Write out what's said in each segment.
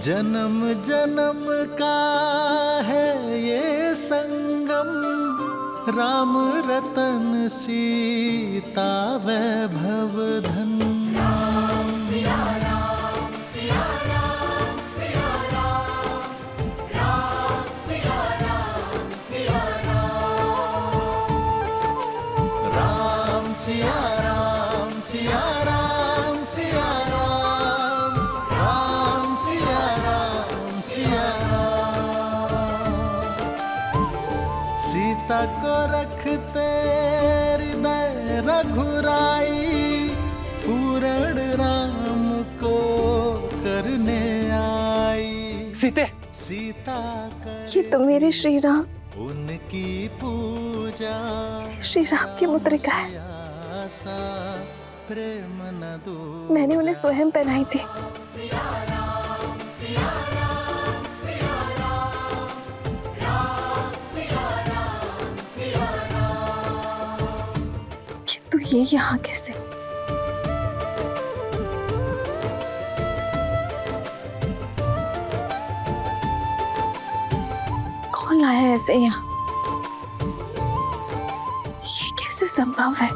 जन्म जन्म का है ये संगम, राम रतन सीता वैभव धन। राम सिया राम सिया राम सिया राम, राम सिया राम सिया राम, राम सिया राम सिया राम सिया राम, राम सिया राम सिया राम। सीता को रखते हृदय रघुराई, पूर्ण राम को करने आई। सीता ये तो मेरे श्री राम, उनकी पूजा, श्री राम की मुद्रिका है। प्रेम न दो, मैंने उन्हें स्वयं पहनाई थी। सिया राम सिया राम सिया राम, राम सिया राम सिया राम। किंतु ये यहाँ कैसे? कौन लाया ऐसे यहाँ? ये कैसे संभव है?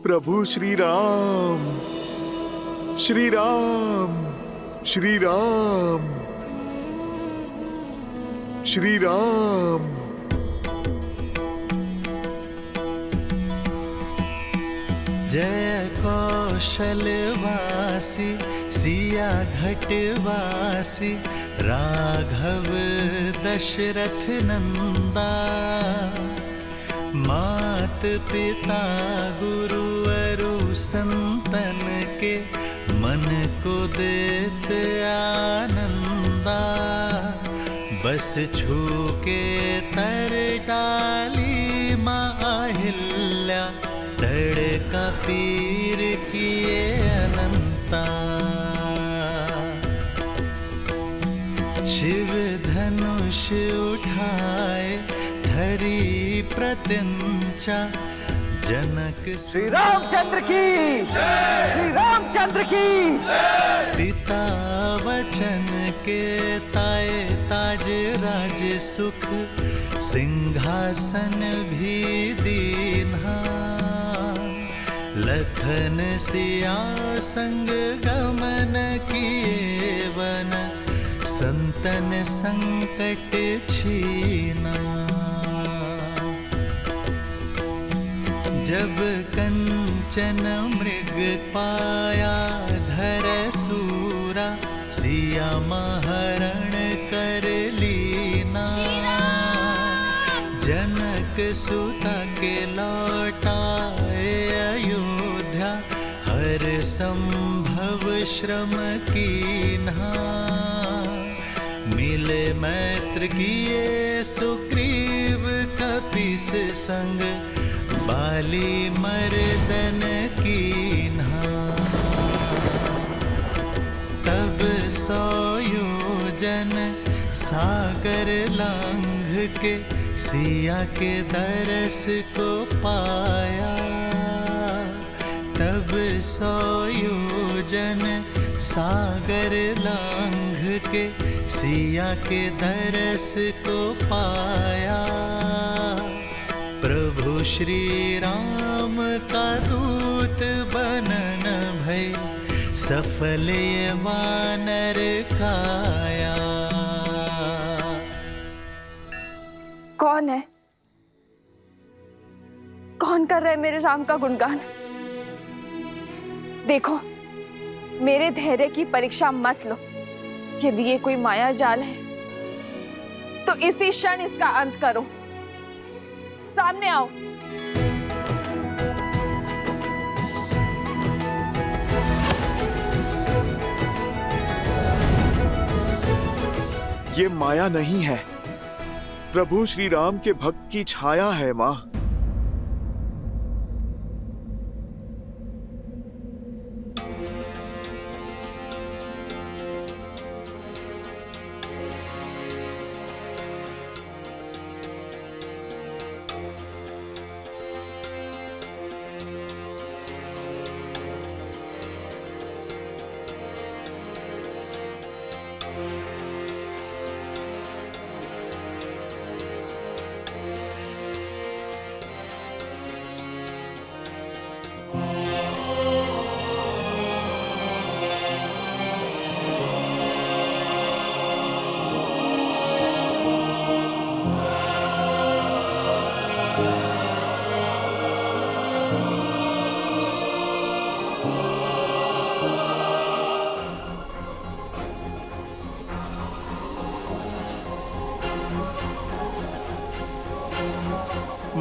प्रभु श्री राम, श्री राम, श्री राम, श्री राम। जय कौशलवासी सिया घटवासी, राघव दशरथ नंदा। मात पिता गुरु अरु संतन के, मन को देते आनंदा। बस छू के तर डाली माहिल्या, तड़का पीर किए अनंता। शिव धनुष उठाए धरी प्रत्यंचा, जनक श्री रामचंद्र की, श्री रामचंद्र की। पिता वचन के ताए ताज राज सुख, सिंहासन भी दीन्हा। लखन सिया संग गमन किए वन, संतन संकट छीना। जब कंचन मृग पाया धर सूरा, सिया महरण कर लीना। जनक सुता के लौटाए अयोध्या, हर संभव श्रम कीन्हा। मिले मैत्र किए सुग्रीव कपीस संग, बाली मर्दन कीन्हा। तब 100 योजन सागर लांघ के, सिया के दरस को पाया। तब 100 योजन सागर लांघ के, सिया के दरस को पाया। प्रभु श्री राम का दूत बनन भय, सफल ये वानर काया। कौन है? कौन कर रहे मेरे राम का गुणगान? देखो, मेरे धैर्य की परीक्षा मत लो। यदि ये कोई माया जाल है तो इसी क्षण इसका अंत करो। सामने आओ। ये माया नहीं है, प्रभु श्री राम के भक्त की छाया है माँ।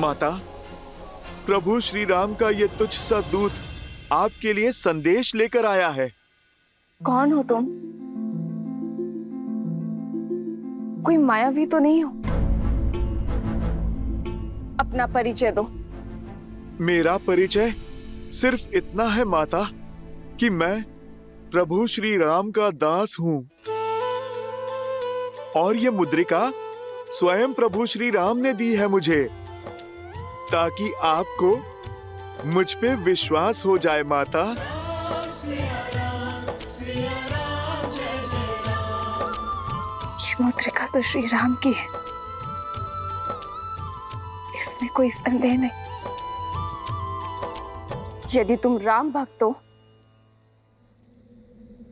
माता, प्रभु श्री राम का ये तुच्छ सा दूत आपके लिए संदेश लेकर आया है। कौन हो तुम? कोई मायावी तो नहीं हो? अपना परिचय दो। मेरा परिचय सिर्फ इतना है माता कि मैं प्रभु श्री राम का दास हूँ और ये मुद्रिका स्वयं प्रभु श्री राम ने दी है मुझे, ताकि आपको मुझ पे विश्वास हो जाए माता। ये मुद्रिका तो श्री राम की है, इसमें कोई संदेह नहीं। यदि तुम राम भक्त हो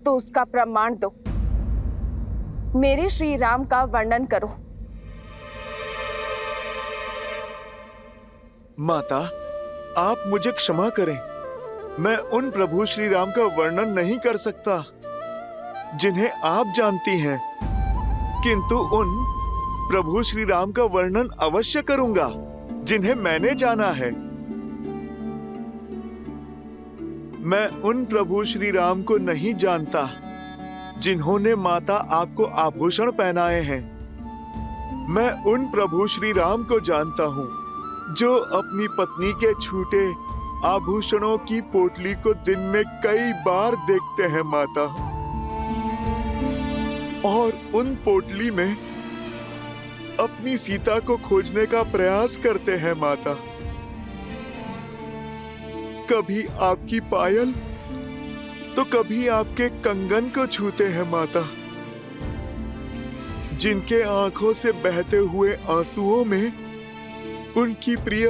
तो उसका प्रमाण दो। मेरे श्री राम का वर्णन करो। माता, आप मुझे क्षमा करें, मैं उन प्रभु श्री राम का वर्णन नहीं कर सकता जिन्हें आप जानती हैं, किंतु उन प्रभु श्री राम का वर्णन अवश्य करूंगा जिन्हें मैंने जाना है। मैं उन प्रभु श्री राम को नहीं जानता जिन्होंने माता आपको आभूषण पहनाए हैं। मैं उन प्रभु श्री राम को जानता हूँ जो अपनी पत्नी के छूटे आभूषणों की पोटली को दिन में कई बार देखते हैं माता, और उन पोटली में अपनी सीता को खोजने का प्रयास करते हैं माता। कभी आपकी पायल तो कभी आपके कंगन को छूते हैं माता, जिनके आंखों से बहते हुए आंसुओं में उनकी प्रिय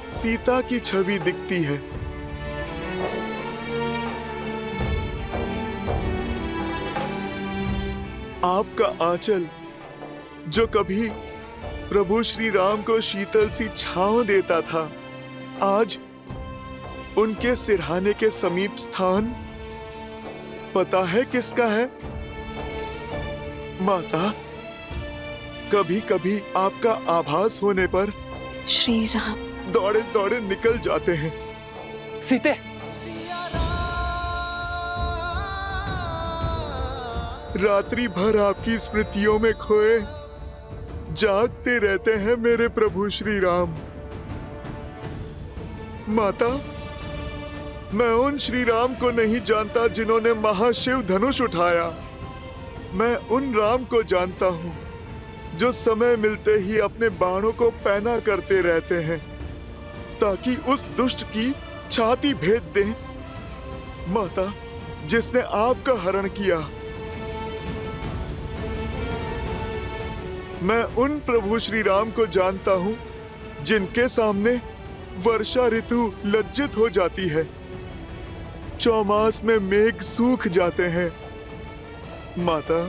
सीता की छवि दिखती है। आपका आंचल जो कभी प्रभु श्री राम को शीतल सी छांव देता था, आज उनके सिरहाने के समीप स्थान पता है किसका है माता? कभी कभी आपका आभास होने पर श्री राम दौड़े दौड़े निकल जाते हैं। सीते, रात्रि भर आपकी स्मृतियों में खोए जागते रहते हैं मेरे प्रभु श्री राम। माता, मैं उन श्री राम को नहीं जानता जिन्होंने महाशिव धनुष उठाया। मैं उन राम को जानता हूँ जो समय मिलते ही अपने बाणों को पैना करते रहते हैं ताकि उस दुष्ट की छाती भेद दें। माता, जिसने आपका हरण किया। मैं उन प्रभु श्री राम को जानता हूँ जिनके सामने वर्षा ऋतु लज्जित हो जाती है, चौमास में मेघ सूख जाते हैं माता,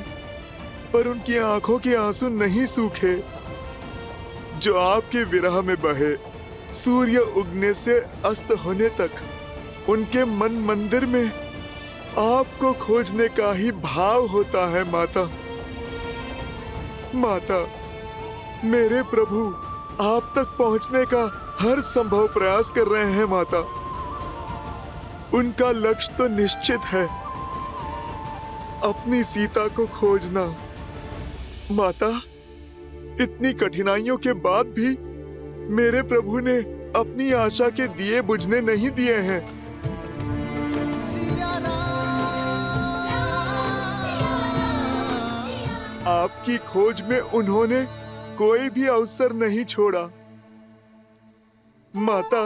पर उनकी आंखों के आंसू नहीं सूखे जो आपके विरह में बहे। सूर्य उगने से अस्त होने तक उनके मन मंदिर में आपको खोजने का ही भाव होता है माता। माता, मेरे प्रभु आप तक पहुंचने का हर संभव प्रयास कर रहे हैं माता। उनका लक्ष्य तो निश्चित है, अपनी सीता को खोजना। माता, इतनी कठिनाइयों के बाद भी मेरे प्रभु ने अपनी आशा के दिए बुझने नहीं दिए हैं। आपकी खोज में उन्होंने कोई भी अवसर नहीं छोड़ा। माता,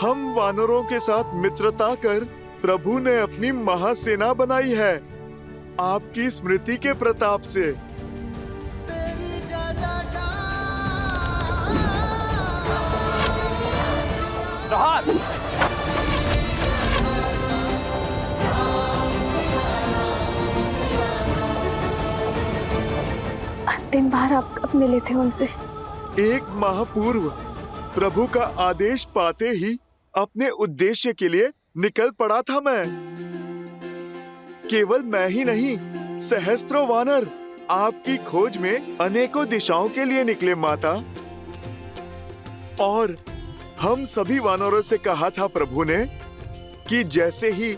हम वानरों के साथ मित्रता कर प्रभु ने अपनी महासेना बनाई है आपकी स्मृति के प्रताप से। प्रहार! अंतिम बार आप कब मिले थे उनसे? 1 माह पूर्व प्रभु का आदेश पाते ही अपने उद्देश्य के लिए निकल पड़ा था मैं। केवल मैं ही नहीं, सहस्त्रों वानर आपकी खोज में अनेकों दिशाओं के लिए निकले माता। और हम सभी वानरों से कहा था प्रभु ने कि जैसे ही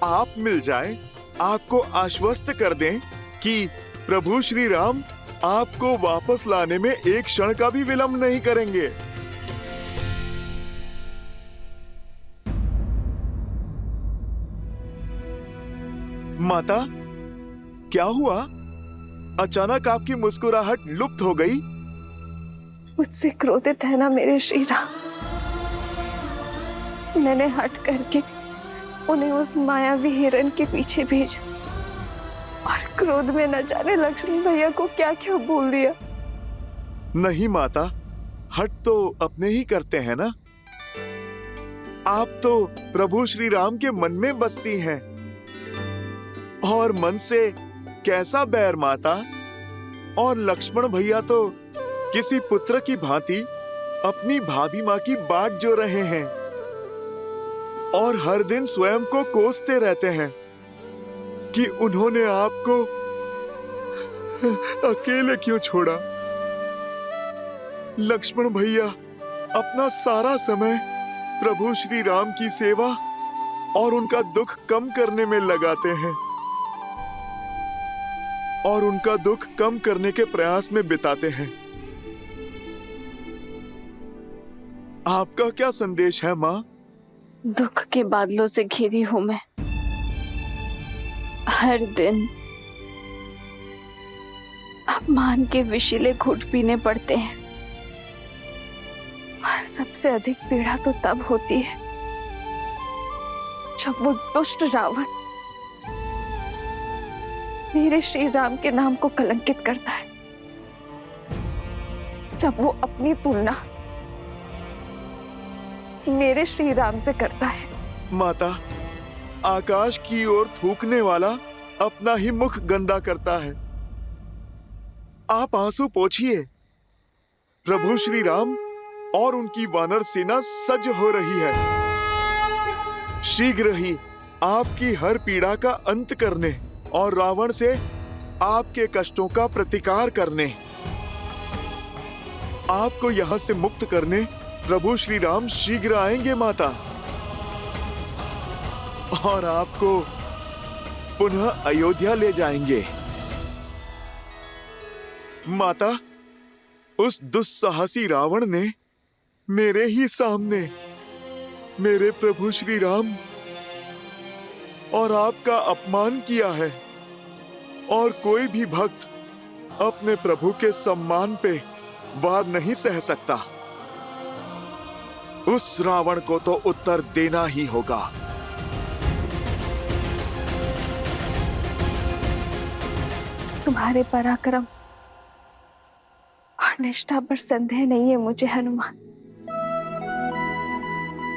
आप मिल जाएं, आपको आश्वस्त कर दें कि प्रभु श्री राम आपको वापस लाने में एक क्षण का भी विलंब नहीं करेंगे। माता, क्या हुआ? अचानक आपकी मुस्कुराहट लुप्त हो गई। मुझसे क्रोधित है ना मेरे श्री राम। मैंने हट करके उन्हें उस मायावी हिरण के पीछे भेजा और क्रोध में न जाने लक्ष्मण भैया को क्या क्या बोल दिया। नहीं माता, हट तो अपने ही करते हैं ना। आप तो प्रभु श्री राम के मन में बसती हैं। और मन से कैसा बैर माता। और लक्ष्मण भैया तो किसी पुत्र की भांति अपनी भाभी माँ की बाट जो रहे हैं और हर दिन स्वयं को कोसते रहते हैं कि उन्होंने आपको अकेले क्यों छोड़ा। लक्ष्मण भैया अपना सारा समय प्रभु श्री राम की सेवा और उनका दुख कम करने में लगाते हैं और उनका दुख कम करने के प्रयास में बिताते हैं। आपका क्या संदेश है माँ? दुख के बादलों से घिरी हूं मैं। हर दिन अपमान के विषैले घूंट पीने पड़ते हैं और सबसे अधिक पीड़ा तो तब होती है जब वो दुष्ट रावण मेरे श्री राम के नाम को कलंकित करता है, जब वो अपनी तुलना मेरे श्री राम से करता है। माता, आकाश की ओर थूकने वाला अपना ही मुख गंदा करता है। आप आंसू पोंछिए। प्रभु श्री राम और उनकी वानर सेना सज्ज हो रही है, शीघ्र ही आपकी हर पीड़ा का अंत करने और रावण से आपके कष्टों का प्रतिकार करने, आपको यहां से मुक्त करने प्रभु श्री राम शीघ्र आएंगे माता, और आपको पुनः अयोध्या ले जाएंगे। माता, उस दुस्साहसी रावण ने मेरे ही सामने मेरे प्रभु श्री राम और आपका अपमान किया है, और कोई भी भक्त अपने प्रभु के सम्मान पे वार नहीं सह सकता। उस रावण को तो उत्तर देना ही होगा। तुम्हारे पराक्रम और निष्ठा पर संदेह नहीं है मुझे हनुमान।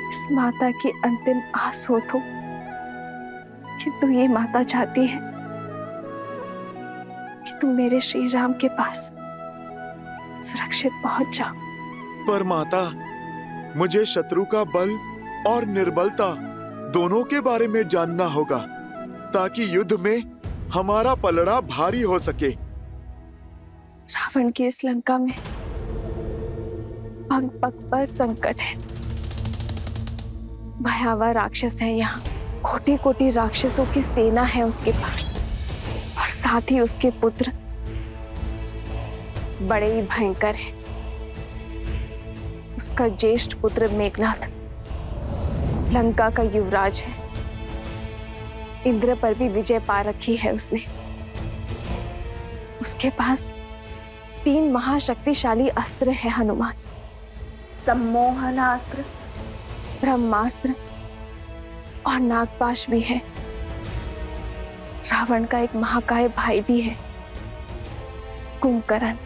इस माता की अंतिम आस हो तो किंतु ये माता चाहती है कि तुम मेरे श्री राम के पास सुरक्षित पहुंच जाओ। पर माता, मुझे शत्रु का बल और निर्बलता दोनों के बारे में जानना होगा, ताकि युद्ध में हमारा पलड़ा भारी हो सके। रावण की इस लंका में पग पग पर संकट है। भयावह राक्षस है यहाँ, कोटि कोटि राक्षसों की सेना है उसके पास, और साथ ही उसके पुत्र बड़े ही भयंकर हैं। उसका ज्येष्ठ पुत्र मेघनाथ लंका का युवराज है। इंद्र पर भी विजय पा रखी है उसने। उसके पास 3 महाशक्तिशाली अस्त्र है हनुमान। सम्मोहनास्त्र, ब्रह्मास्त्र और नागपाश भी है। रावण का एक महाकाय भाई भी है, कुंभकर्ण,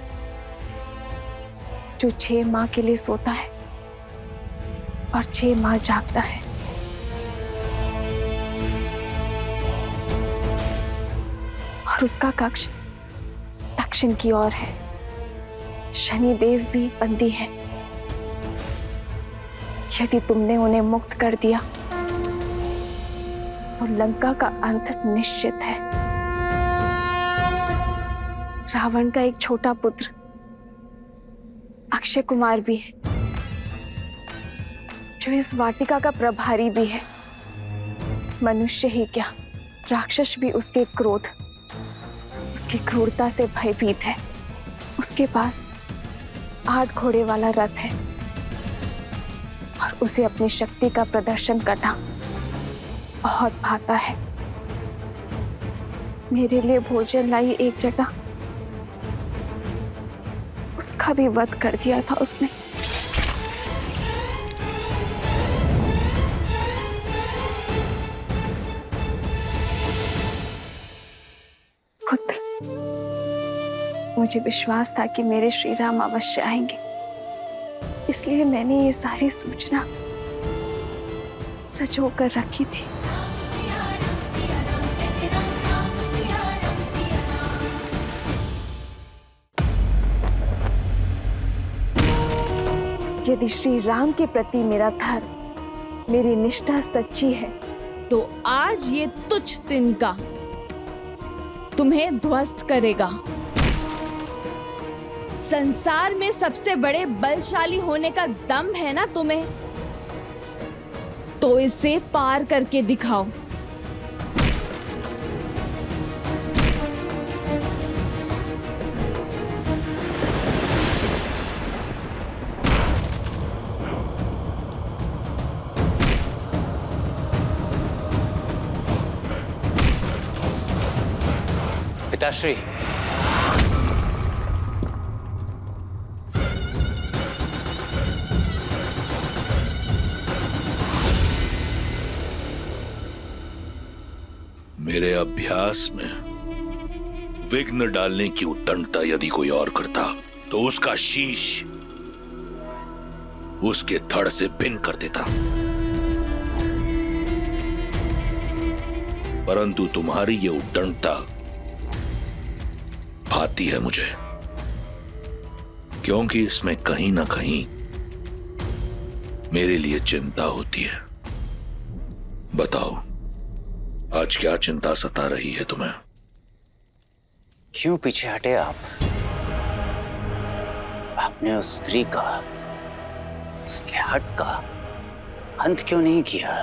जो 6 माह के लिए सोता है और 6 माह जागता है। और उसका कक्ष दक्षिण की ओर है। शनि देव भी बंदी है। यदि तुमने उन्हें मुक्त कर दिया तो लंका का अंत निश्चित है। रावण का एक छोटा पुत्र अक्षय कुमार भी है, जो इस वाटिका का प्रभारी भी है। मनुष्य ही क्या, राक्षस भी उसके क्रोध, उसकी क्रूरता से भयभीत है। उसके पास 8 घोड़े वाला रथ है और उसे अपनी शक्ति का प्रदर्शन करना बहुत भाता है। मेरे लिए भोजन लाई एक जटा, उसका भी वध कर दिया था उसने। पुत्र, मुझे विश्वास था कि मेरे श्री राम अवश्य आएंगे, इसलिए मैंने ये सारी सूचना सजो कर रखी थी। यदि श्री राम के प्रति मेरा धर्म, मेरी निष्ठा सच्ची है, तो आज ये तुच्छ तिनका तुम्हें ध्वस्त करेगा। संसार में सबसे बड़े बलशाली होने का दम है ना तुम्हें, तो इसे पार करके दिखाओ। पिताश्री, मेरे अभ्यास में विघ्न डालने की उत्तंडता यदि कोई और करता तो उसका शीश उसके धड़ से भिन्न कर देता, परंतु तुम्हारी ये उत्तंडता भाती है मुझे, क्योंकि इसमें कहीं ना कहीं मेरे लिए चिंता होती है। बताओ, आज क्या चिंता सता रही है तुम्हें? क्यों पीछे हटे आप? आपने उस स्त्री का, उसके हट का अंत क्यों नहीं किया?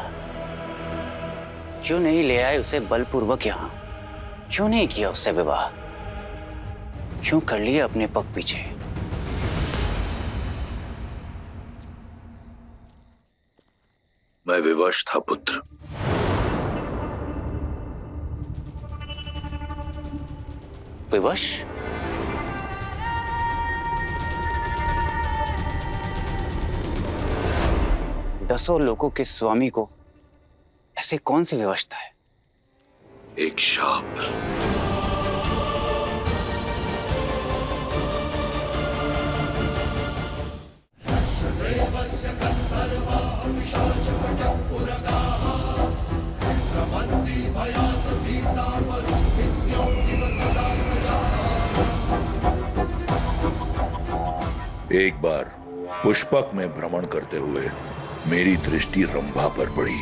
क्यों नहीं ले आए उसे बलपूर्वक यहां? क्यों नहीं किया उससे विवाह? क्यों कर लिया अपने पग पीछे? मैं विवश था पुत्र। विवश? दसों लोगों के स्वामी को ऐसे कौन सी विवशता है? एक शाप। एक बार पुष्पक में भ्रमण करते हुए मेरी दृष्टि रंभा पर पड़ी।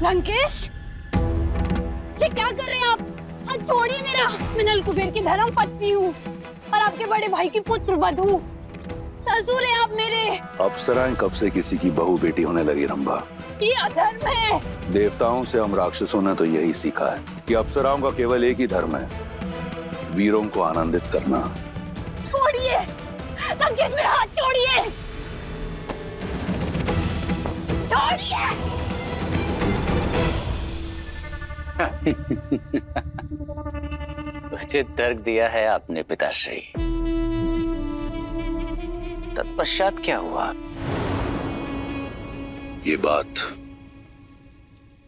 लंकेश, ये क्या कर रहे हैं आप? हाथ छोड़िए मेरा। मैं नल कुबेर की धर्म पत्नी हूँ और आपके बड़े भाई की पुत्र वधू। ससुर हैं आप मेरे। अप्सराएं कब से किसी की बहू बेटी होने लगी रंभा? ये अधर्म है। देवताओं से हम राक्षसों ने तो यही सीखा है कि अप्सराओं का केवल एक ही धर्म है, वीरों को आनंदित करना। छोड़िए लंकेश, मेरा हाथ छोड़िए। छोड़िए। उचित तर्क दिया है आपने पिताश्री। तत्पश्चात क्या हुआ? ये बात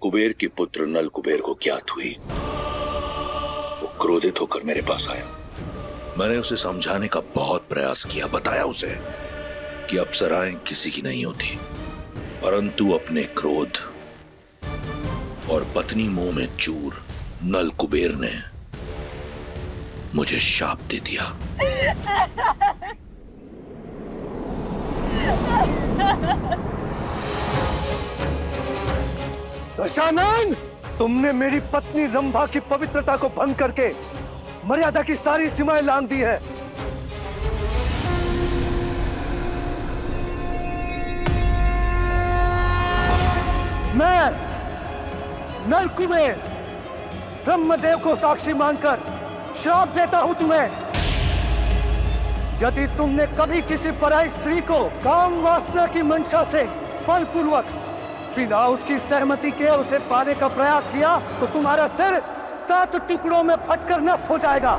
कुबेर के पुत्र नल कुबेर को ज्ञात हुई। वो क्रोधित होकर मेरे पास आया मैंने उसे समझाने का बहुत प्रयास किया, बताया उसे कि अप्सराएं किसी की नहीं होती, परंतु अपने क्रोध और पत्नी मुंह में चूर नल कुबेर ने मुझे शाप दे दिया। दशानन, तुमने मेरी पत्नी रंभा की पवित्रता को भंग करके मर्यादा की सारी सीमाएं लांघ दी है। मैं नल कुबेर ब्रह्मदेव को साक्षी मानकर श्राप देता हूं तुम्हें। यदि तुमने कभी किसी पराई स्त्री को काम वासना की मंशा से बलपूर्वक बिना उसकी सहमति के उसे पाने का प्रयास किया तो तुम्हारा सिर 7 टुकड़ों में फटकर नष्ट हो जाएगा।